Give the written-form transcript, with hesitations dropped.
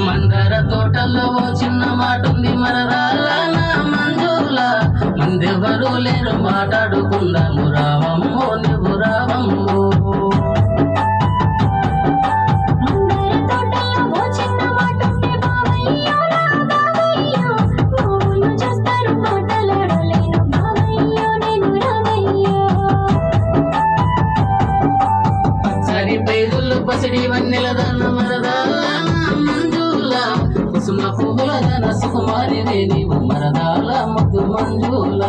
మందర తోటల్లో ఓ చిన్న మాటుంది మరదాల నా మంజుల, ముందెవరు లేరు మాట్లాడుకుందాము రావమ్మో నువ్వు రావమ్మో. పచ్చడి పేరులు పసిడి వన్నెల దన్న మరదాల మంజుల, కుసుమ పువ్వుల దన సుకుమారి నీవు మరదాల ముద్దు మంజుల.